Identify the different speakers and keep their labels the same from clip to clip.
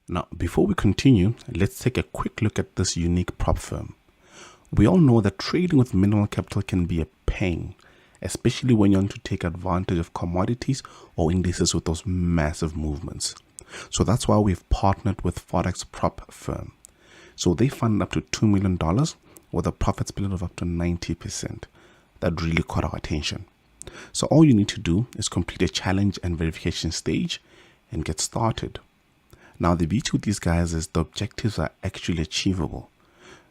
Speaker 1: Now, before we continue, let's take a quick look at this unique prop firm. We all know that trading with minimal capital can be a pain, especially when you want to take advantage of commodities or indices with those massive movements. So that's why we've partnered with Forex Prop Firm. So they funded up to $2 million with a profit split of up to 90%. That really caught our attention. So all you need to do is complete a challenge and verification stage and get started. Now the beauty with these guys is the objectives are actually achievable.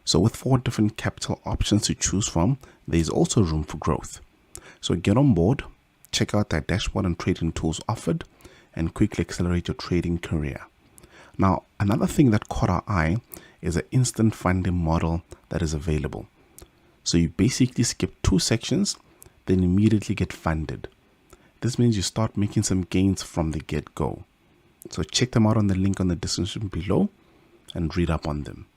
Speaker 1: So with 4 different capital options to choose from, there is also room for growth. So get on board, check out their dashboard and trading tools offered, and quickly accelerate your trading career. Now, another thing that caught our eye is an instant funding model that is available. So you basically skip 2 sections, then immediately get funded. This means you start making some gains from the get-go. So check them out on the link on the description below and read up on them.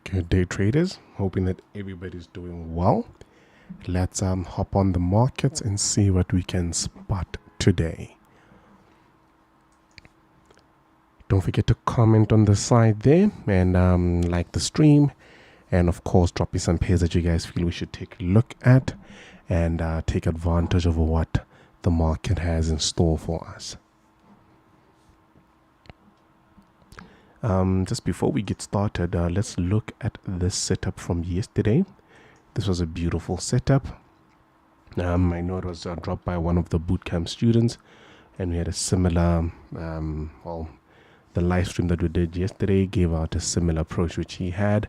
Speaker 1: Good day, traders. Hoping that everybody's doing well. Let's hop on the markets and see what we can spot today. Don't forget to comment on the side there and like the stream, and of course drop me some pairs that you guys feel we should take a look at and take advantage of what the market has in store for us. Just before we get started, let's look at this setup from yesterday. This was a beautiful setup. I know it was dropped by one of the bootcamp students, and we had a similar, the live stream that we did yesterday gave out a similar approach which he had,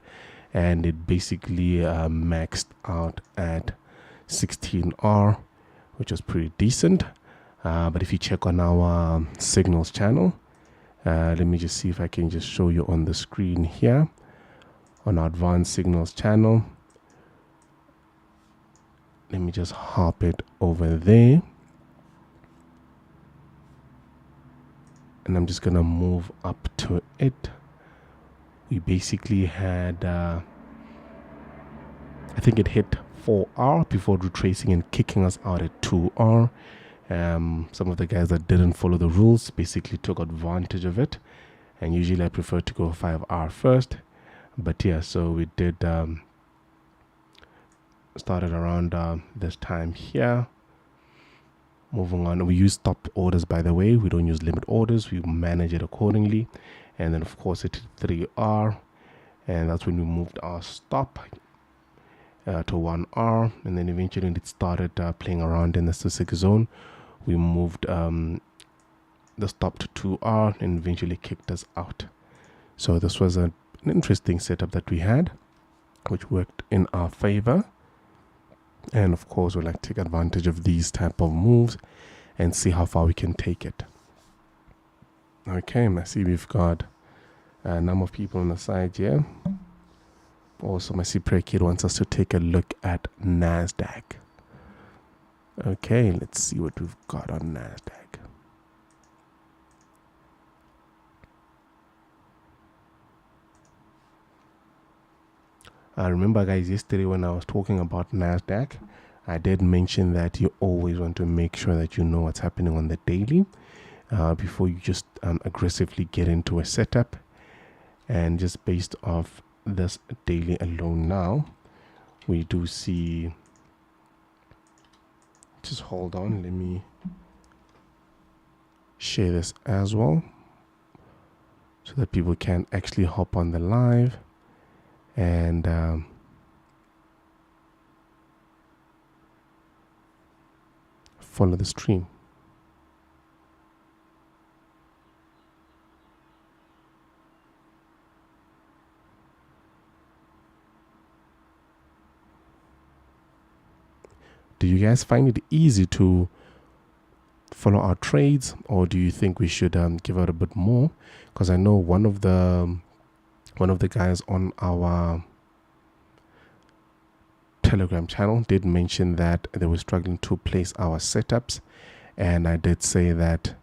Speaker 1: and it basically maxed out at 16R, which was pretty decent. But if you check on our signals channel, let me just see if I can just show you on the screen here on our advanced signals channel. Let me just hop it over there. And I'm just going to move up to it. We basically had, I think it hit 4R before retracing and kicking us out at 2R. Some of the guys that didn't follow the rules basically took advantage of it. And usually I prefer to go 5R first. But yeah, so we did started around this time here. Moving on, we use stop orders, by the way. We don't use limit orders. We manage it accordingly. And then, of course, it hit 3R. And that's when we moved our stop to 1R. And then eventually when it started playing around in the specific zone, we moved the stop to 2R and eventually kicked us out. So this was an interesting setup that we had, which worked in our favor. And of course, we'll take advantage of these type of moves and see how far we can take it. Okay, I see we've got a number of people on the side here. Also, I see Prekid wants us to take a look at NASDAQ. Okay, let's see what we've got on NASDAQ. Remember guys, yesterday when I was talking about NASDAQ, I did mention that you always want to make sure that you know what's happening on the daily before you just aggressively get into a setup. And just based off this daily alone now, we do see, just hold on, let me share this as well so that people can actually hop on the live and follow the stream. Do you guys find it easy to follow our trades, or do you think we should give out a bit more? Because I know one of the guys on our Telegram channel did mention that they were struggling to place our setups, and I did say that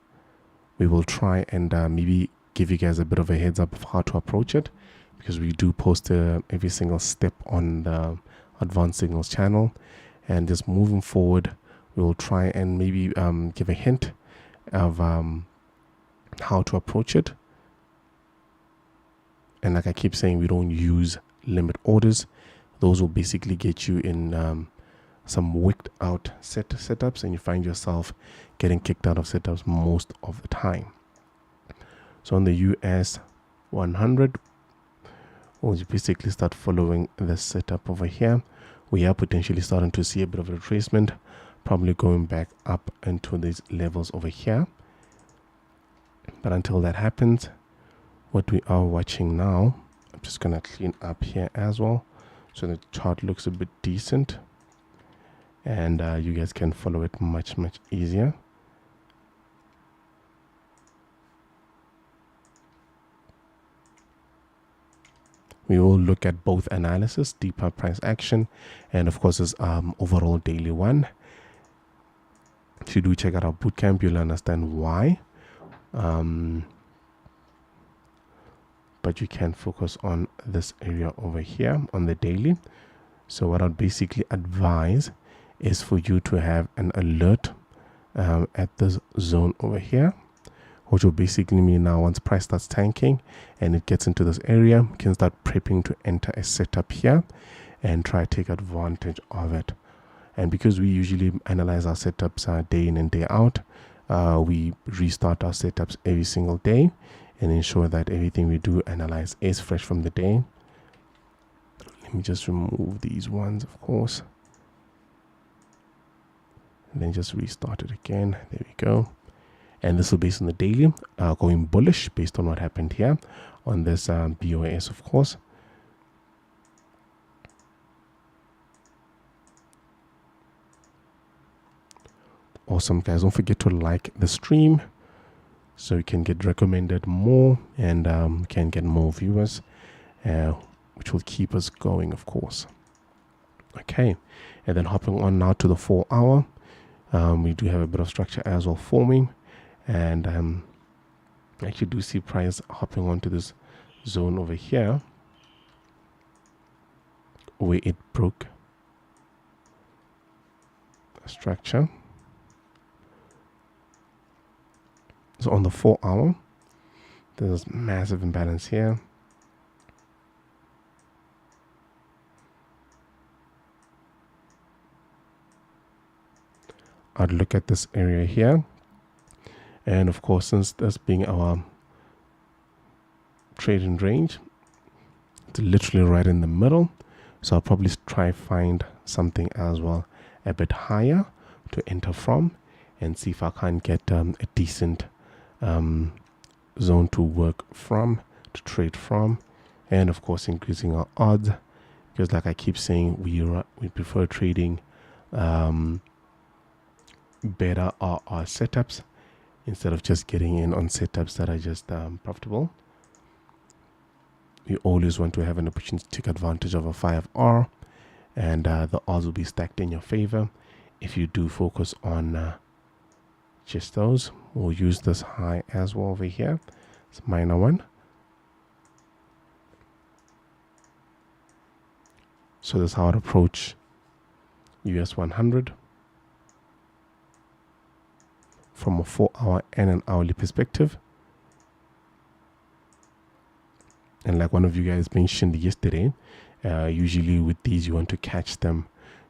Speaker 1: we will try and maybe give you guys a bit of a heads up of how to approach it, because we do post every single step on the Advanced Signals channel. And just moving forward, we will try and maybe give a hint of how to approach it. And like I keep saying, we don't use limit orders. Those will basically get you in some wicked out setups, and you find yourself getting kicked out of setups most of the time. So on the US 100, we'll basically start following the setup over here. We are potentially starting to see a bit of a retracement, probably going back up into these levels over here. But until that happens, what we are watching now, I'm just going to clean up here as well, so the chart looks a bit decent, and you guys can follow it much easier. We will look at both analysis, deeper price action, and of course this overall daily one. If you do check out our bootcamp, you'll understand why. But you can focus on this area over here on the daily. So what I'd basically advise is for you to have an alert at this zone over here, which will basically mean now once price starts tanking and it gets into this area, you can start prepping to enter a setup here and try to take advantage of it. And because we usually analyze our setups day in and day out, we restart our setups every single day and ensure that everything we do analyze is fresh from the day. Let me just remove these ones, of course, and then just restart it again. There we go. And this will be based on the daily, going bullish based on what happened here on this BOS, of course. Awesome, guys. Don't forget to like the stream so you can get recommended more and can get more viewers, which will keep us going, of course. Okay, and then hopping on now to the 4 hour. We do have a bit of structure as well forming. And I actually do see price hopping onto this zone over here where it broke a structure. So on the 4 hour, there's massive imbalance here. I'd look at this area here. And of course, since this being our trading range, it's literally right in the middle. So I'll probably try find something as well a bit higher to enter from and see if I can get a decent zone to work from, to trade from. And of course, increasing our odds, because like I keep saying, we prefer trading better our setups, instead of just getting in on setups that are just profitable. You always want to have an opportunity to take advantage of a 5R, and the odds will be stacked in your favor if you do focus on just those. We'll use this high as well over here. It's a minor one. So that's how I'd approach US 100. From a 4 hour and an hourly perspective. And like one of you guys mentioned yesterday, usually with these you want to catch them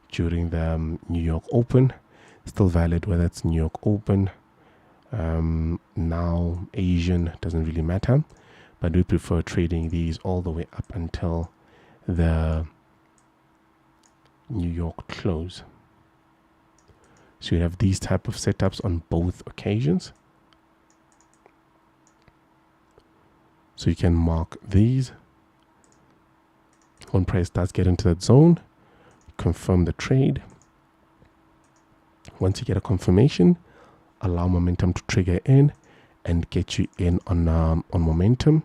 Speaker 1: during the New York Open. Still valid whether it's New York Open, now Asian, doesn't really matter, but we prefer trading these all the way up until the New York close. So you have these type of setups on both occasions. So you can mark these. When price starts getting to that zone, confirm the trade. Once you get a confirmation, allow momentum to trigger in and get you in on momentum.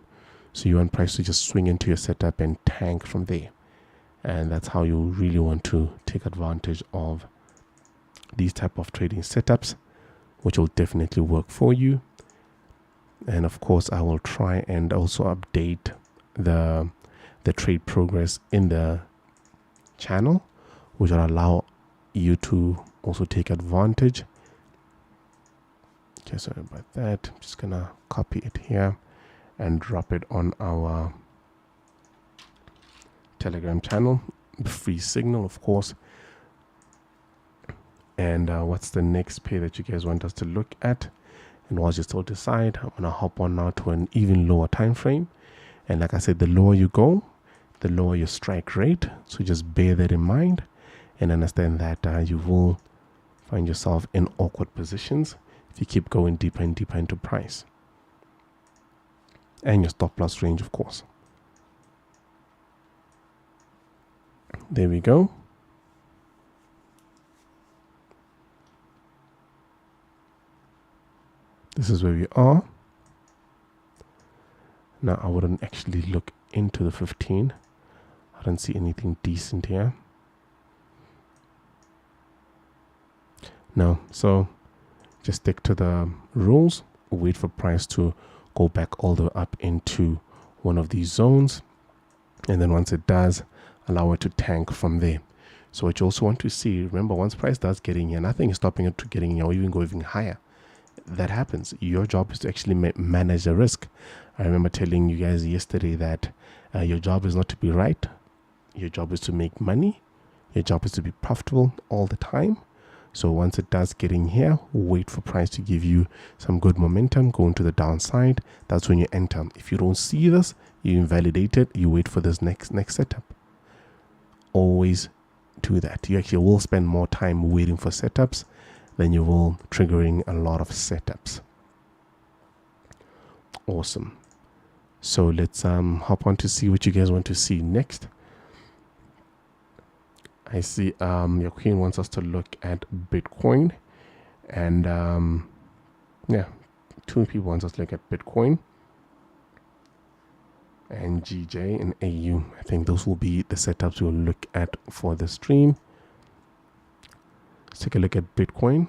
Speaker 1: So you want price to just swing into your setup and tank from there. And that's how you really want to take advantage of these type of trading setups, which will definitely work for you. And of course, I will try and also update the the trade progress in the channel, which will allow you to also take advantage. Okay, sorry about that. I'm just gonna copy it here and drop it on our Telegram channel. Free signal, of course. And what's the next pay that you guys want us to look at? And while you still decide, I'm gonna hop on now to an even lower time frame. And like I said, the lower you go, the lower your strike rate. So just bear that in mind and understand that you will find yourself in awkward positions if you keep going deeper and deeper into price. And your stop loss range, of course. There we go. This is where we are. Now I wouldn't actually look into the 15. I don't see anything decent here. No, so just stick to the rules. Wait for price to go back all the way up into one of these zones. And then once it does, allow it to tank from there. So what you also want to see, remember, once price does get in here, nothing is stopping it to getting in here or even go even higher. That happens. Your job is to actually manage the risk. I remember telling you guys yesterday that your job is not to be right. Your job is to make money. Your job is to be profitable all the time. So once it does get in here, wait for price to give you some good momentum, go into the downside. That's when you enter. If you don't see this, you invalidate it. You wait for this next setup. Always do that. You actually will spend more time waiting for setups than you will triggering a lot of setups. Awesome. So let's hop on to see what you guys want to see next. I see your queen wants us to look at Bitcoin, and yeah, two people wants us to look at Bitcoin and GJ and AU. I think those will be the setups we'll look at for the stream. Let's take a look at Bitcoin.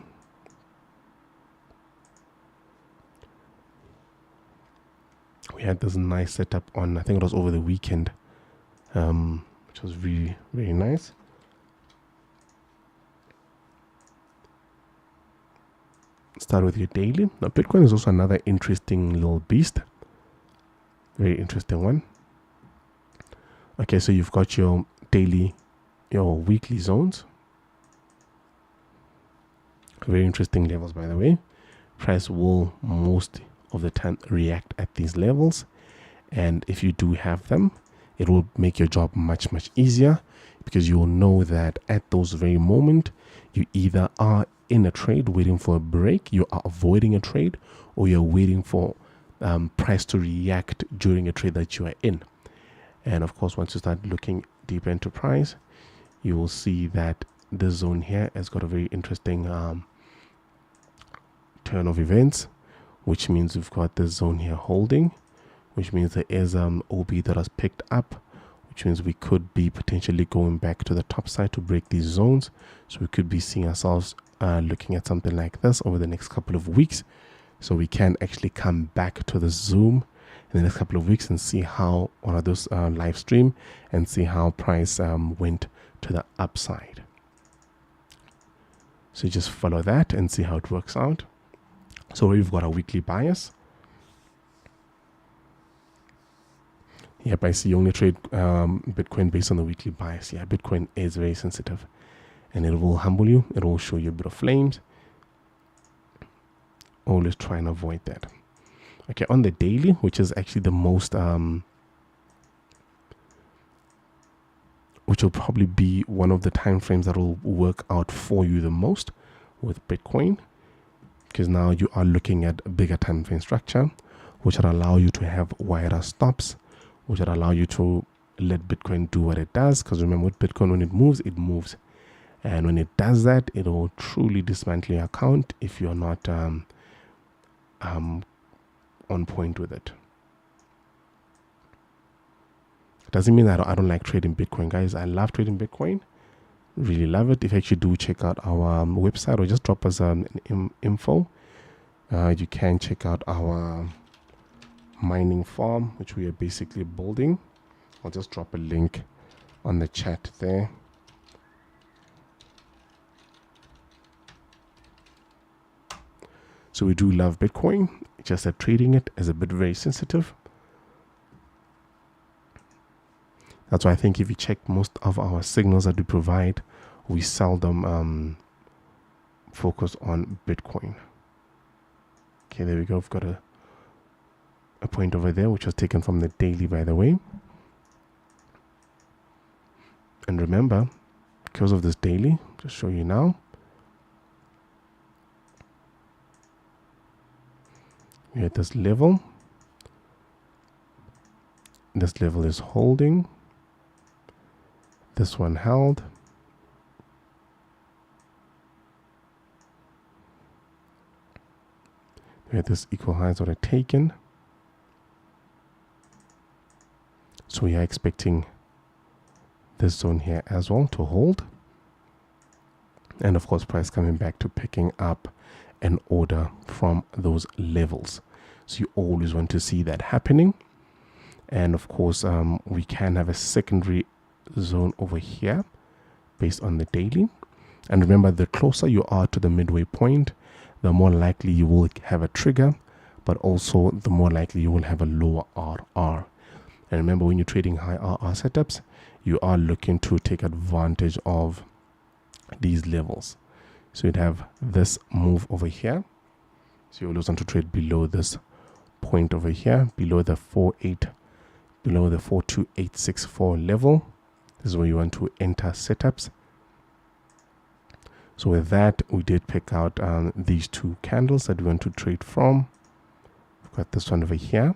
Speaker 1: We had this nice setup on, I think it was over the weekend, which was really, very nice. Start with your daily. Now, Bitcoin is also another interesting little beast. Very interesting one. Okay, so you've got your daily, your weekly zones. Very interesting levels, by the way. Price will most of the time react at these levels, and if you do have them, it will make your job much easier, because you will know that at those very moment you either are in a trade waiting for a break, you are avoiding a trade, or you're waiting for price to react during a trade that you are in. And of course, once you start looking deeper into price, you will see that this zone here has got a very interesting turn of events, which means we've got this zone here holding, which means there is OB that has picked up, which means we could be potentially going back to the top side to break these zones. So we could be seeing ourselves looking at something like this over the next couple of weeks. So we can actually come back to the Zoom in the next couple of weeks and see how, one of those live stream, and see how price went to the upside. So just follow that and see how it works out. So we've got a weekly bias. Yep, I see you only trade Bitcoin based on the weekly bias. Yeah, Bitcoin is very sensitive, and it will humble you. It will show you a bit of flames. Always try and avoid that. Okay, on the daily, which is actually the most, which will probably be one of the time frames that will work out for you the most with Bitcoin, because now you are looking at a bigger time frame structure, which will allow you to have wider stops, which will allow you to let Bitcoin do what it does. Because remember, with Bitcoin, when it moves, and when it does that, it will truly dismantle your account if you're not on point with it. It doesn't mean that I don't like trading Bitcoin, guys. I love trading Bitcoin, really love it. If you actually do check out our website, or just drop us an info, you can check out our mining farm, which we are basically building. I'll just drop a link on the chat there. So we do love Bitcoin, just that trading it is a bit very sensitive. That's why I think if you check most of our signals that we provide, we seldom focus on Bitcoin. Okay, there we go. I've got a point over there, which was taken from the daily, by the way. And remember, because of this daily, just show you now. We're at this level. This level is holding. This one held. We had this equal highs that are taken. So we are expecting this zone here as well to hold. And of course, price coming back to picking up an order from those levels. So you always want to see that happening. And of course, we can have a secondary zone over here based on the daily. And remember, the closer you are to the midway point, the more likely you will have a trigger, but also the more likely you will have a lower RR. And remember, when you're trading high RR setups, you are looking to take advantage of these levels. So you'd have this move over here. So you always want to trade below this point over here, below the 42864 level. This is where you want to enter setups. So with that, we did pick out these two candles that we want to trade from. We've got this one over here.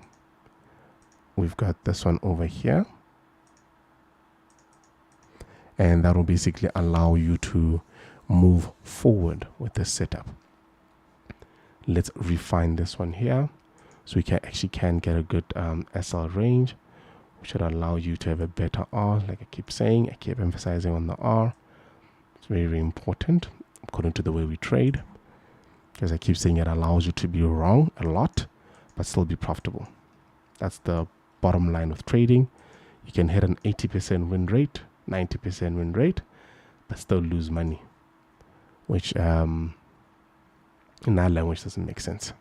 Speaker 1: We've got this one over here. And that will basically allow you to move forward with the setup. Let's refine this one here. So we can get a good SL range, which should allow you to have a better R. Like I keep saying, I keep emphasizing on the R. It's very, very important according to the way we trade. Because I keep saying it allows you to be wrong a lot, but still be profitable. That's the bottom line of trading. You can hit an 80% win rate, 90% win rate, but still lose money, which in our language doesn't make sense.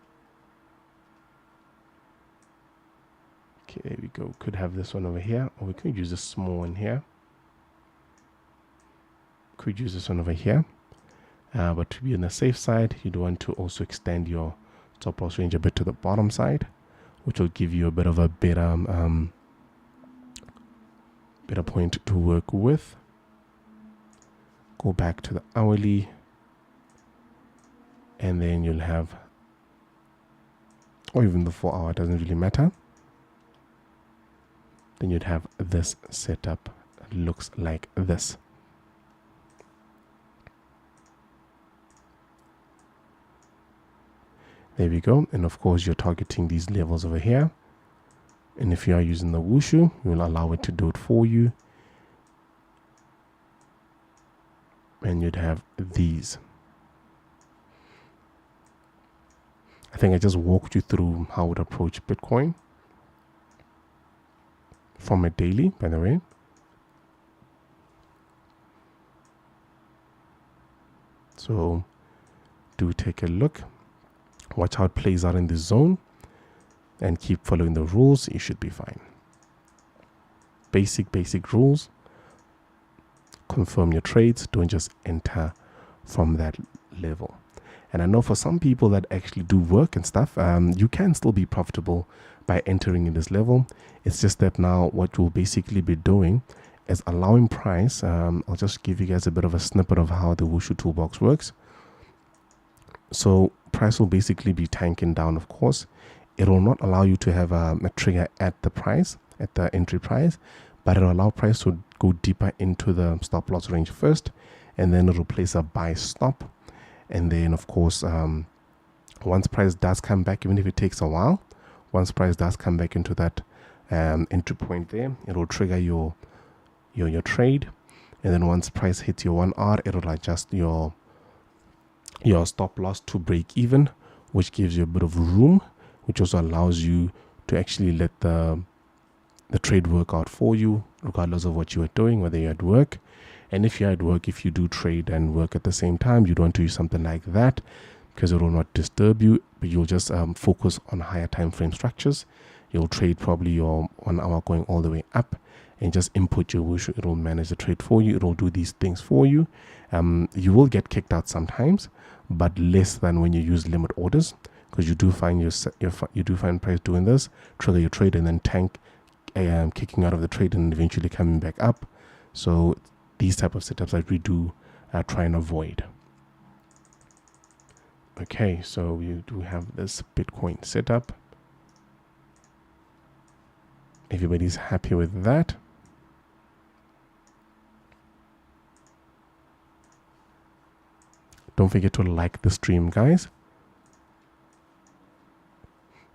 Speaker 1: Okay, there we go. Could have this one over here, or we could use a small one here. Could use this one over here. But to be on the safe side, you'd want to also extend your stop loss range a bit to the bottom side, which will give you a bit of a better point to work with. Go back to the hourly, and then you'll have, or even the 4 hour, doesn't really matter. Then you'd have this setup that looks like this. There we go. And of course, you're targeting these levels over here. And if you are using the Wushu, you will allow it to do it for you. And you'd have these. I think I just walked you through how I would approach Bitcoin from a daily, by the way. So do take a look. Watch how it plays out in this zone and keep following the rules. You should be fine. Basic rules. Confirm your trades. Don't just enter from that level. And I know for some people that actually do work and stuff, you can still be profitable by entering in this level. It's just that now what you'll basically be doing is allowing price. I'll just give you guys a bit of a snippet of how the Wushu toolbox works. So price will basically be tanking down, of course. It will not allow you to have a trigger at the price, at the entry price, but it will allow price to go deeper into the stop loss range first, and then it will place a buy stop. And then, of course, once price does come back, even if it takes a while, once price does come back into that entry point there, it will trigger your trade. And then once price hits your 1R, it will adjust your stop loss to break even, which gives you a bit of room, which also allows you to actually let the the trade work out for you, regardless of what you are doing, whether you're at work. And if you're at work, if you do trade and work at the same time, you don't want to use something like that because it will not disturb you, but you'll just focus on higher time frame structures. You'll trade probably your 1 hour going all the way up and just input your wish. It will manage the trade for you. It will do these things for you. You will get kicked out sometimes, but less than when you use limit orders, because you do find you do find price doing this, trigger your trade and then tank, kicking out of the trade and eventually coming back up. So these type of setups that we do try and avoid. Okay, so we do have this Bitcoin setup. Everybody's happy with that. Don't forget to like the stream, guys.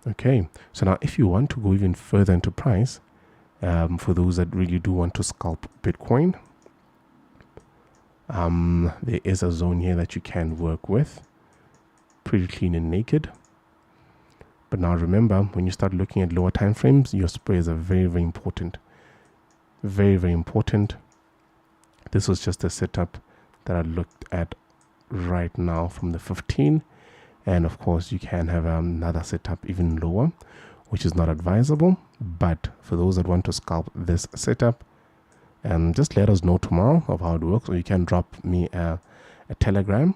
Speaker 1: Okay, so now if you want to go even further into price, for those that really do want to scalp Bitcoin, there is a zone here that you can work with, pretty clean and naked. But now remember, when you start looking at lower time frames, your sprays are very, very important. Very, very important. This was just a setup that I looked at right now from the 15. And of course, you can have another setup even lower, which is not advisable. But for those that want to scalp this setup, just let us know tomorrow of how it works, or you can drop me a telegram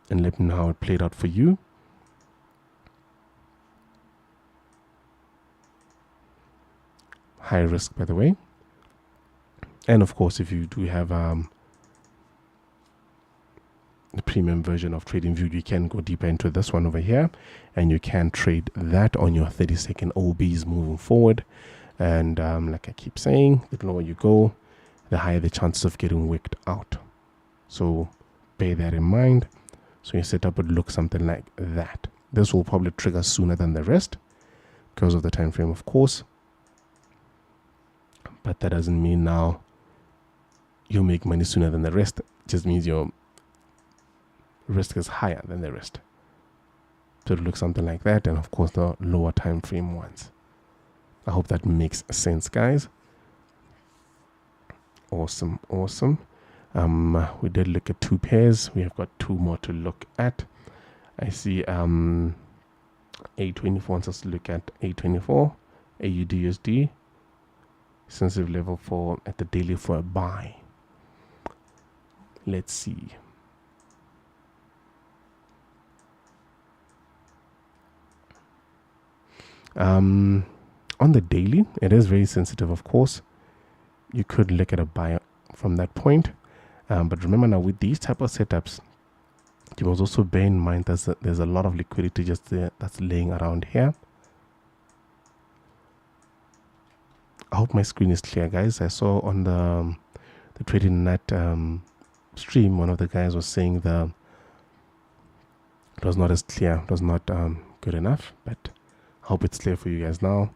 Speaker 1: and let me know how it played out for you. High risk, by the way. And of course, if you do have the premium version of TradingView, you can go deeper into this one over here, and you can trade that on your 30-second OBs moving forward. And like I keep saying, the lower you go, the higher the chances of getting wicked out. So bear that in mind. So your setup would look something like that. This will probably trigger sooner than the rest because of the time frame, of course. But that doesn't mean now you'll make money sooner than the rest. It just means your risk is higher than the rest. So it'll look something like that, and of course the lower time frame ones. I hope that makes sense, guys. Awesome, awesome. We did look at 2 pairs. We have got 2 more to look at. I see A24 wants us to look at A24, AUDUSD, sensitive level for at the daily for a buy. Let's see. On the daily, it is very sensitive, of course. You could look at a buy from that point. But remember now, with these type of setups, you must also bear in mind that there's a lot of liquidity just there that's laying around here. I hope my screen is clear, guys. I saw on the Trading Net stream, one of the guys was saying it was not as clear, it was not good enough, but I hope it's clear for you guys now.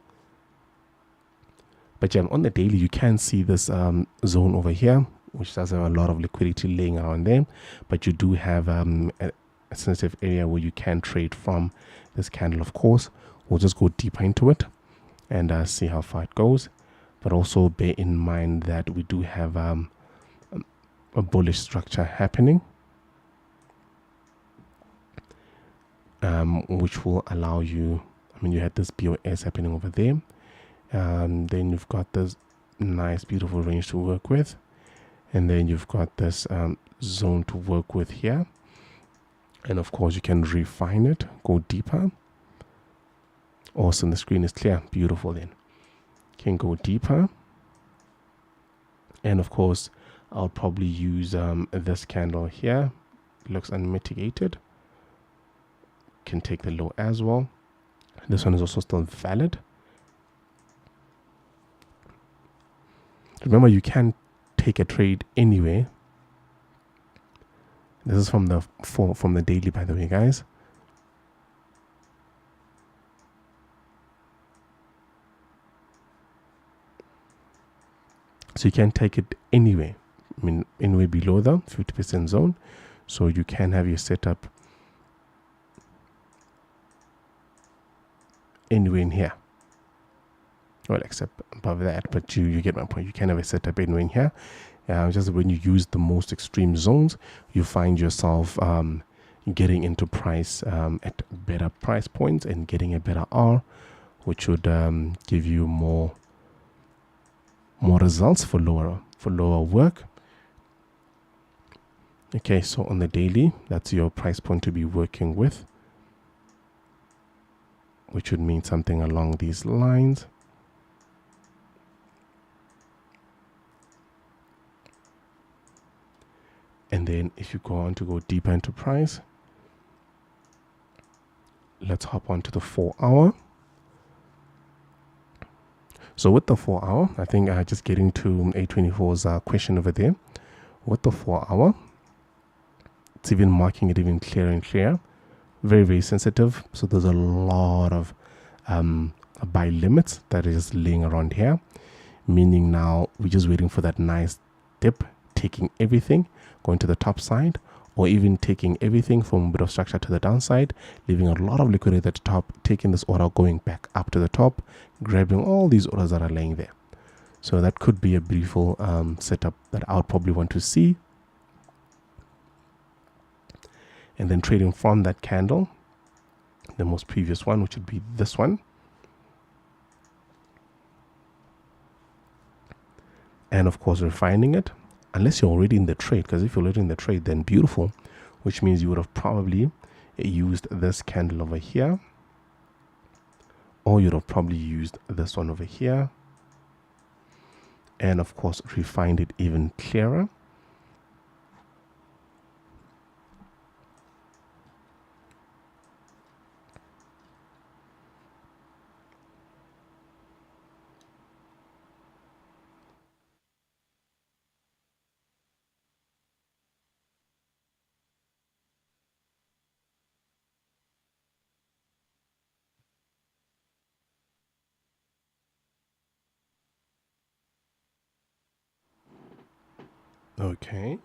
Speaker 1: But yeah, on the daily, you can see this zone over here, which does have a lot of liquidity laying around there. But you do have a sensitive area where you can trade from this candle, of course. We'll just go deeper into it and see how far it goes. But also bear in mind that we do have a bullish structure happening, which will allow you, I mean, you had this BOS happening over there. Then you've got this nice, beautiful range to work with. And then you've got this zone to work with here. And of course, you can refine it, go deeper. Awesome, the screen is clear. Beautiful then. Can go deeper. And of course, I'll probably use this candle here. It looks unmitigated. Can take the low as well. This one is also still valid. Remember, you can take a trade anyway. This is from the daily, by the way, guys. So you can take it anyway. I mean, anywhere below the 50% zone. So you can have your setup anywhere in here. well, except above that, but you get my point. You can have a setup anywhere in here. Just when you use the most extreme zones, you find yourself getting into price at better price points and getting a better R, which would give you more results for lower work. Okay, so on the daily, that's your price point to be working with, which would mean something along these lines. And then if you go on to go deeper into price, let's hop on to the 4 hour. So with the 4 hour, I think just getting to A24's question over there, with the 4 hour, it's even marking it even clearer and clearer. Very, very sensitive. So there's a lot of buy limits that is laying around here, meaning now we're just waiting for that nice dip, taking everything, going to the top side, or even taking everything from a bit of structure to the downside, leaving a lot of liquidity at the top, taking this order, going back up to the top, grabbing all these orders that are laying there. So that could be a beautiful setup that I would probably want to see. And then trading from that candle, the most previous one, which would be this one. And of course, refining it, unless you're already in the trade, because if you're already in the trade, then beautiful, which means you would have probably used this candle over here, or you'd have probably used this one over here, and of course, refined it even clearer. Okay.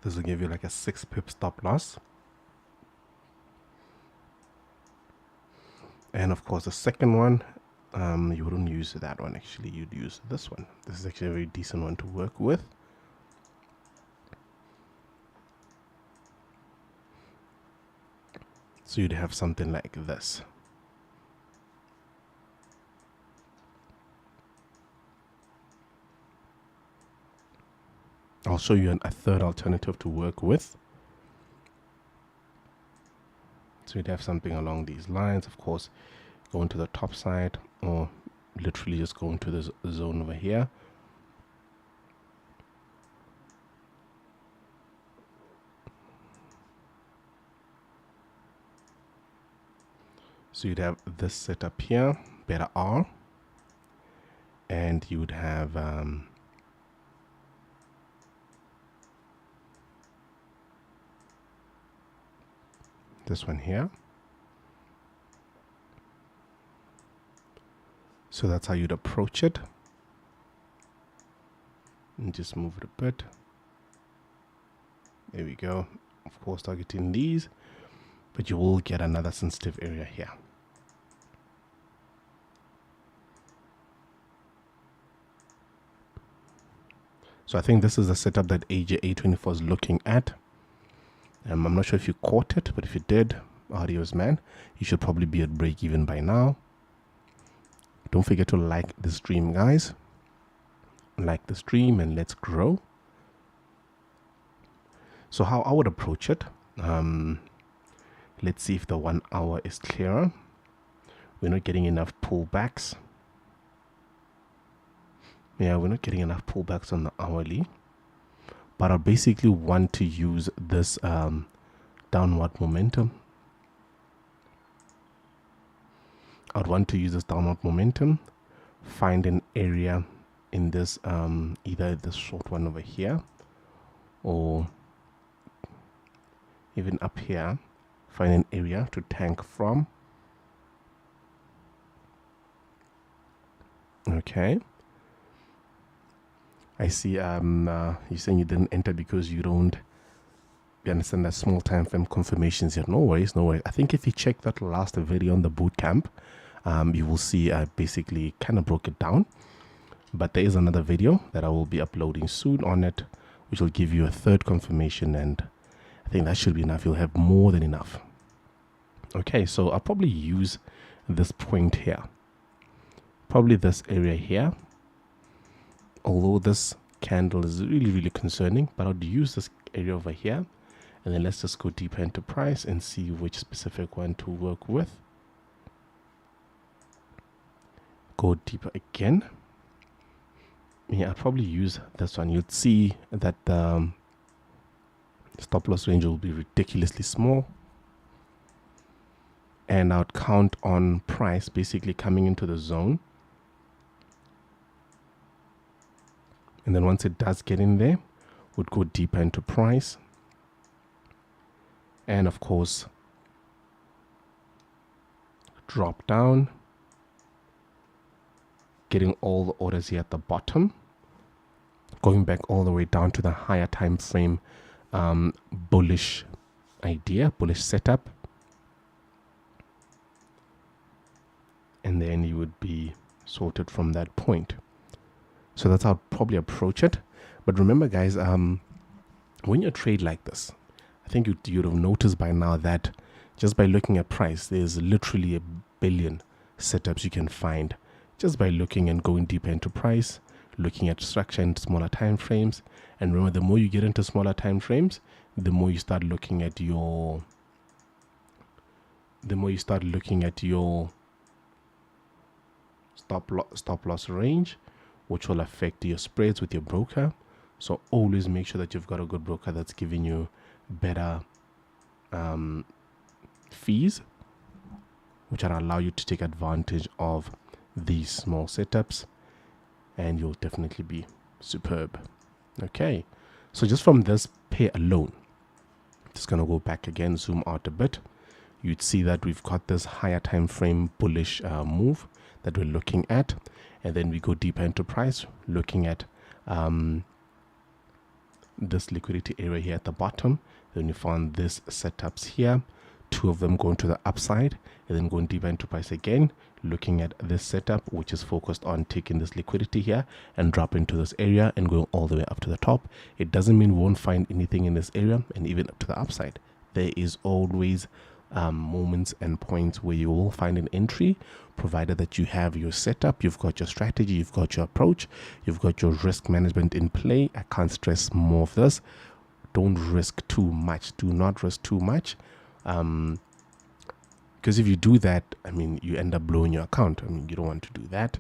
Speaker 1: This will give you like a 6 pip stop loss. And of course, the second one, you wouldn't use that one. Actually, you'd use this one. This is actually a very decent one to work with. So you'd have something like this. I'll show you a third alternative to work with. So you'd have something along these lines. Of course, go into the top side, or literally just go into this zone over here. So you'd have this setup here, better R, and you would have this one here. So that's how you'd approach it. And just move it a bit. There we go. Of course, targeting these, but you will get another sensitive area here. So I think this is the setup that A24 is looking at. I'm not sure if you caught it, but if you did, adios, man. You should probably be at break even by now. Don't forget to like the stream, guys. Like the stream and let's grow. So how I would approach it, let's see if the 1 hour is clearer. We're not getting enough pullbacks. Yeah, we're not getting enough pullbacks on the hourly, but I basically want to use this downward momentum. I'd want to use this downward momentum, find an area in this either this short one over here, or even up here, find an area to tank from. Okay. I see you're saying you didn't enter because you understand that small time frame confirmations here. No worries, no worries. I think if you check that last video on the bootcamp, you will see I basically kind of broke it down. But there is another video that I will be uploading soon on it, which will give you a third confirmation, and I think that should be enough. You'll have more than enough. Okay, so I'll probably use this point here, probably this area here. Although this candle is really concerning, but I'll use this area over here, and then let's just go deeper into price and see which specific one to work with. Go deeper again. Yeah, I'll probably use this one. You'll see that the stop loss range will be ridiculously small, and I'd count on price basically coming into the zone, and then once it does get in there, would go deeper into price, and of course drop down, getting all the orders here at the bottom, going back all the way down to the higher time frame bullish idea, bullish setup, and then you would be sorted from that point. So that's how I'd probably approach it. But remember guys, when you trade like this, I think you'd have noticed by now that just by looking at price, there's literally a billion setups you can find just by looking and going deeper into price, looking at structure and smaller time frames. And remember, the more you get into smaller time frames, the more you start looking at your stop loss range, which will affect your spreads with your broker. So always make sure that you've got a good broker that's giving you better fees, which will allow you to take advantage of these small setups, and you'll definitely be superb. Okay, so just from this pair alone, just gonna go back again, zoom out a bit, you'd see that we've got this higher time frame bullish move that we're looking at, and then we go deeper into price, looking at this liquidity area here at the bottom. Then you found this setups here, two of them going to the upside, and then going deeper into price again, looking at this setup, which is focused on taking this liquidity here and drop into this area and going all the way up to the top. It doesn't mean we won't find anything in this area, and even up to the upside. There is always moments and points where you will find an entry, provided that you have your setup, you've got your strategy, you've got your approach, you've got your risk management in play. I can't stress more of this. Don't risk too much. Do not risk too much. Because if you do that, I mean, you end up blowing your account. I mean, you don't want to do that.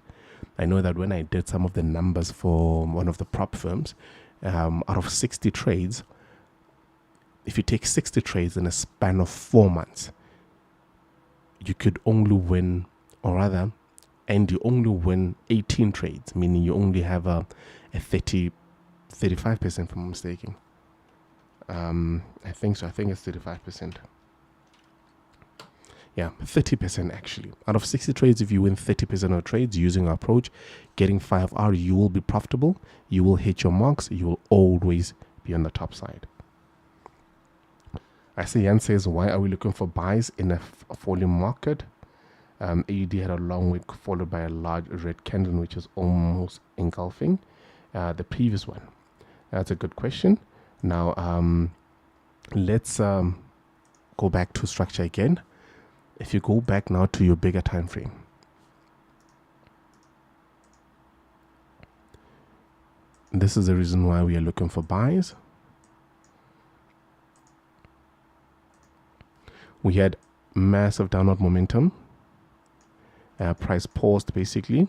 Speaker 1: I know that when I did some of the numbers for one of the prop firms, out of 60 trades, if you take 60 trades in a span of 4 months, you could only win, or rather, and you only win 18 trades, meaning you only have a 35%, if I'm not mistaken. I think so. I think it's 35%. Yeah, 30% actually. Out of 60 trades, if you win 30% of trades using our approach, getting 5R, you will be profitable. You will hit your marks. You will always be on the top side. I see Jan says, why are we looking for buys in a falling market? AUD had a long wick followed by a large red candle, which is almost engulfing the previous one. That's a good question. Now, let's go back to structure again. If you go back now to your bigger time frame, this is the reason why we are looking for buys. We had massive downward momentum. Price paused basically,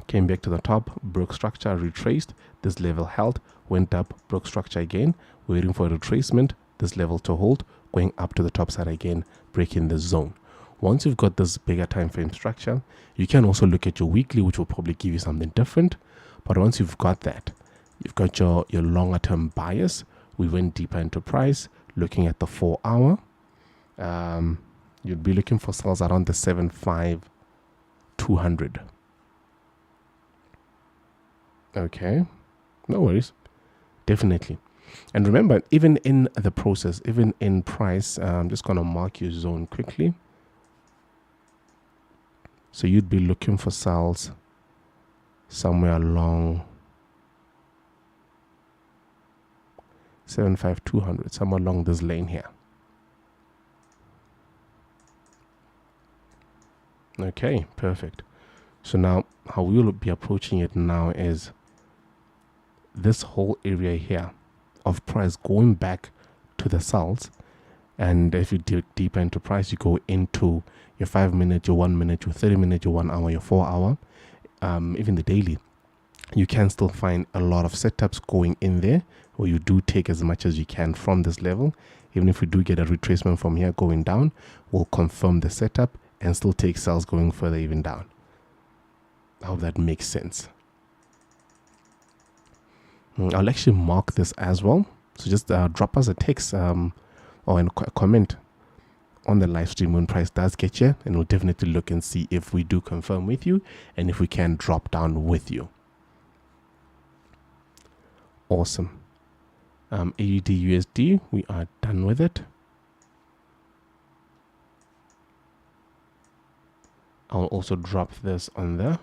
Speaker 1: came back to the top, broke structure, retraced. This level held, went up, broke structure again, waiting for a retracement, this level to hold, going up to the top side again, breaking the zone. Once you've got this bigger time frame structure, you can also look at your weekly, which will probably give you something different. But once you've got that, you've got your longer term bias. We went deeper into price, Looking at the 4 hour, you'd be looking for sales around the 75200. Okay, no worries, definitely. And remember, even in the process, even in price, I'm just going to mark your zone quickly. So you'd be looking for sales somewhere along 75200, somewhere along this lane here. Okay, perfect. So now how we will be approaching it now is this whole area here of price going back to the sales. And if you dig deeper into price, you go into your 5 minute, your 1 minute, your 30 minute, your 1 hour, your 4 hour, even the daily. You can still find a lot of setups going in there where you do take as much as you can from this level. Even if we do get a retracement from here going down, we'll confirm the setup and still take sales going further even down. I hope that makes sense. I'll actually mark this as well. So just drop us a text or a comment on the live stream when price does get you, and we'll definitely look and see if we do confirm with you and if we can drop down with you. Awesome. AUD USD, we are done with it. I'll also drop this on there.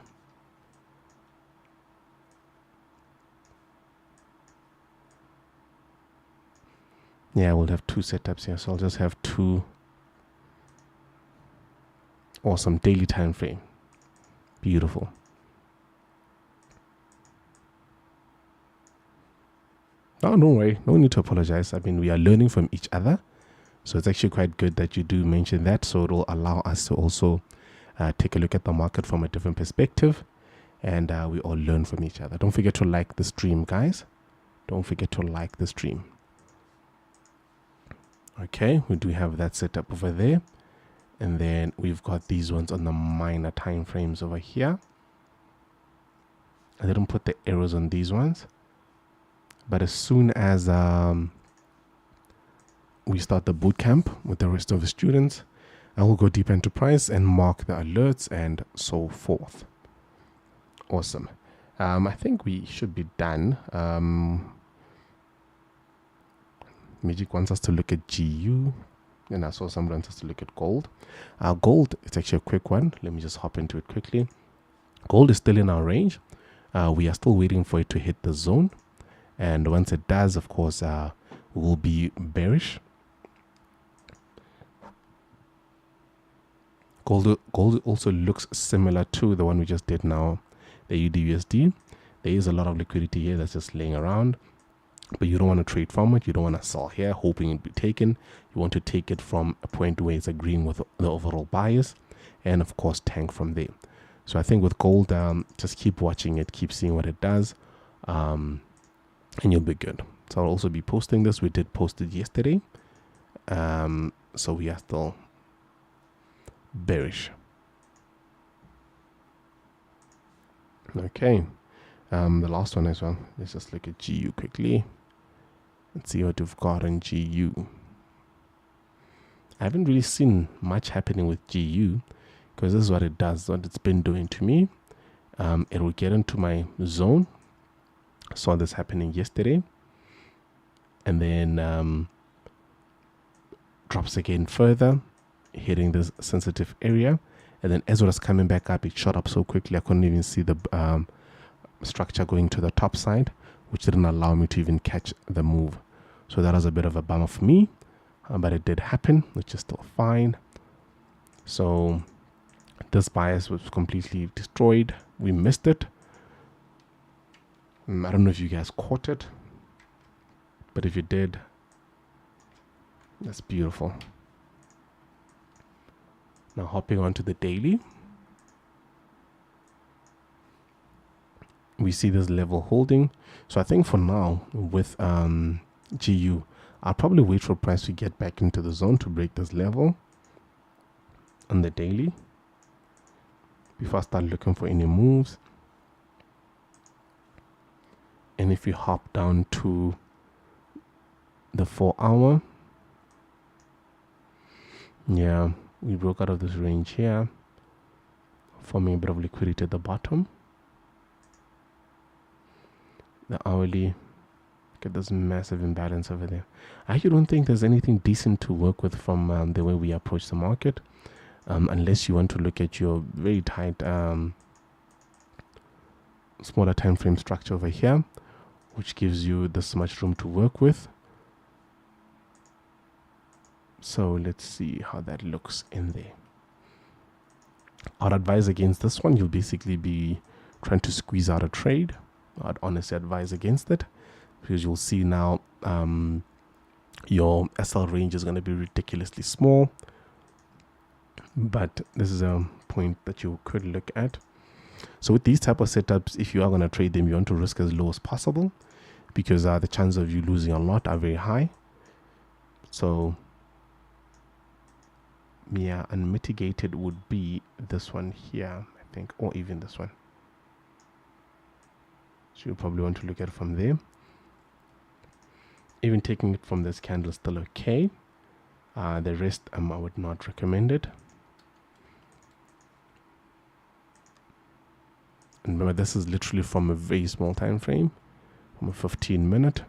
Speaker 1: Yeah, we'll have 2 setups here, so I'll just have 2. Awesome, daily time frame. Beautiful. Oh, don't worry, no need to apologize. I mean, we are learning from each other, so it's actually quite good that you do mention that, so it will allow us to also take a look at the market from a different perspective, and we all learn from each other. Don't forget to like the stream, guys. Don't forget to like the stream. Okay, we do have that set up over there, and then we've got these ones on the minor time frames over here. I didn't put the arrows on these ones, but as soon as we start the bootcamp with the rest of the students, I will go deep into price and mark the alerts and so forth. Awesome. I think we should be done. Magic wants us to look at GU, and I saw someone wants us to look at gold. Gold, it's actually a quick one. Let me just hop into it quickly. Gold is still in our range. We are still waiting for it to hit the zone, and once it does, of course, we'll be bearish. Gold also looks similar to the one we just did now, the USD. There is a lot of liquidity here that's just laying around, but you don't want to trade from it. You don't want to sell here hoping it be taken. You want to take it from a point where it's agreeing with the overall bias, and of course tank from there. So I think with gold, just keep watching it, keep seeing what it does, and you'll be good. So I'll also be posting this. We did post it yesterday, so we are still bearish. Okay, the last one as well. Let's just look at GU quickly. Let's see what we've got on GU. I haven't really seen much happening with GU because this is what it does, what it's been doing to me. It will get into my zone. Saw this happening yesterday, and then drops again further, hitting this sensitive area, and then as it was coming back up, it shot up so quickly I couldn't even see the structure going to the top side, which didn't allow me to even catch the move. So that was a bit of a bummer for me, but it did happen, which is still fine. So this bias was completely destroyed. We missed it. I don't know if you guys caught it, but if you did, that's beautiful. Now hopping onto the daily, we see this level holding. So I think for now with GU, I'll probably wait for price to get back into the zone to break this level on the daily before I start looking for any moves. And if you hop down to the 4 hour, Yeah, we broke out of this range here, forming a bit of liquidity at the bottom. The hourly, get this massive imbalance over there. I actually don't think there's anything decent to work with from the way we approach the market, unless you want to look at your very tight smaller time frame structure over here, which gives you this much room to work with. So let's see how that looks in there. I'd advise against this one. You'll basically be trying to squeeze out a trade. I'd honestly advise against it, because you'll see now your SL range is going to be ridiculously small. But this is a point that you could look at. So with these type of setups, if you are going to trade them, you want to risk as low as possible, because the chances of you losing a lot are very high. So yeah, unmitigated would be this one here, I think, or even this one. So you probably want to look at it from there. Even taking it from this candle is still okay. The rest I would not recommend it. And remember, this is literally from a very small time frame, from a 15-minute.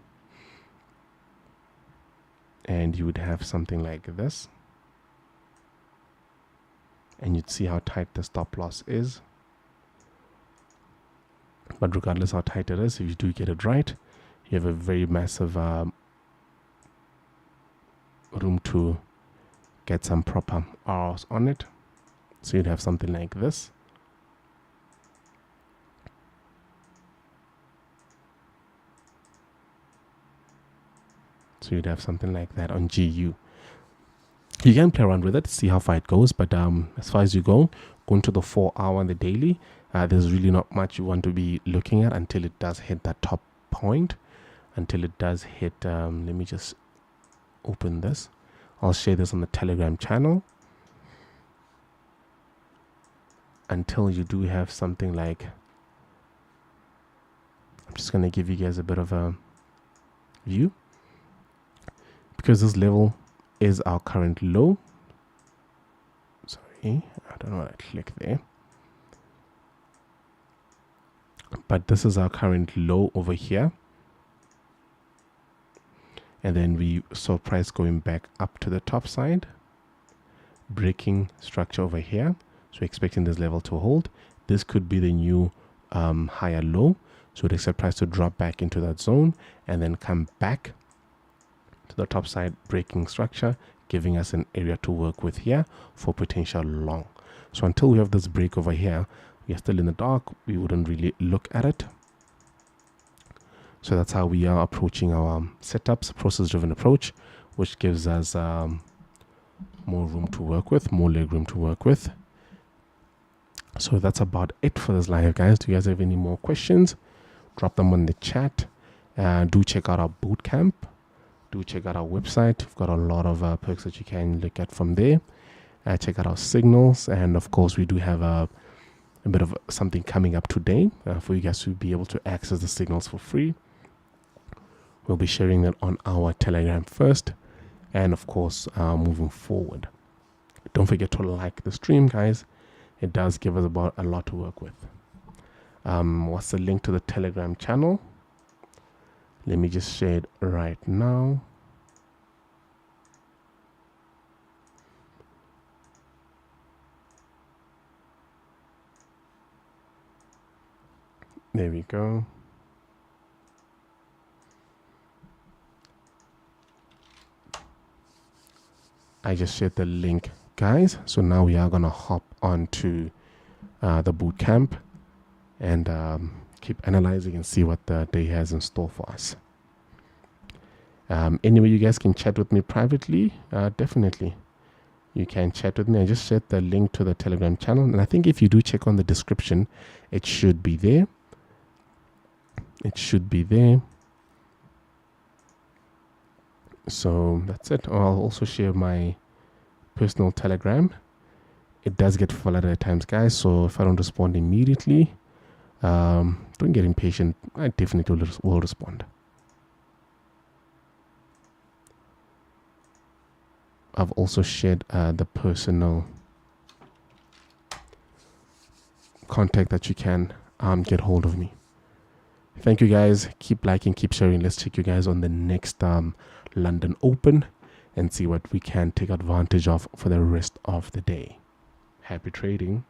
Speaker 1: And you would have something like this. And you'd see how tight the stop loss is. But regardless how tight it is, if you do get it right, you have a very massive room to get some proper R's on it. So you'd have something like this. So you'd have something like that on GU. You can play around with it, see how far it goes, but as far as you go into the 4 hour and the daily, there's really not much you want to be looking at until it does hit that top point. Until it does hit, let me just open this. I'll share this on the Telegram channel. Until you do have something like, I'm just going to give you guys a bit of a view, because this level is our current low. Sorry, I don't know what I clicked there. But this is our current low over here. And then we saw price going back up to the top side, breaking structure over here. So we're expecting this level to hold. This could be the new higher low. So we'd expect price to drop back into that zone and then come back to the top side, breaking structure, giving us an area to work with here for potential long. So until we have this break over here, we are still in the dark. We wouldn't really look at it. So that's how we are approaching our setups, process-driven approach, which gives us more room to work with, more leg room to work with. So that's about it for this live, guys. Do you guys have any more questions? Drop them on the chat. Do check out our bootcamp. Do check out our website. We've got a lot of perks that you can look at from there. Check out our signals. And of course, we do have a bit of something coming up today for you guys to be able to access the signals for free. We'll be sharing that on our Telegram first. And of course, moving forward. Don't forget to like the stream, guys. It does give us about a lot to work with. What's the link to the Telegram channel? Let me just share it right now. There we go. I just shared the link, guys. So now we are going to hop on to the bootcamp and keep analyzing and see what the day has in store for us. Anyway, you guys can chat with me privately. Definitely. You can chat with me. I just shared the link to the Telegram channel. And I think if you do check on the description, it should be there. It should be there. So that's it. I'll also share my personal Telegram. It does get flooded at times, guys. So if I don't respond immediately, don't get impatient. I definitely will respond.
Speaker 2: I've also shared the personal contact that you can get hold of me. Thank you guys. Keep liking, keep sharing. Let's check you guys on the next London Open and see what we can take advantage of for the rest of the day. Happy trading.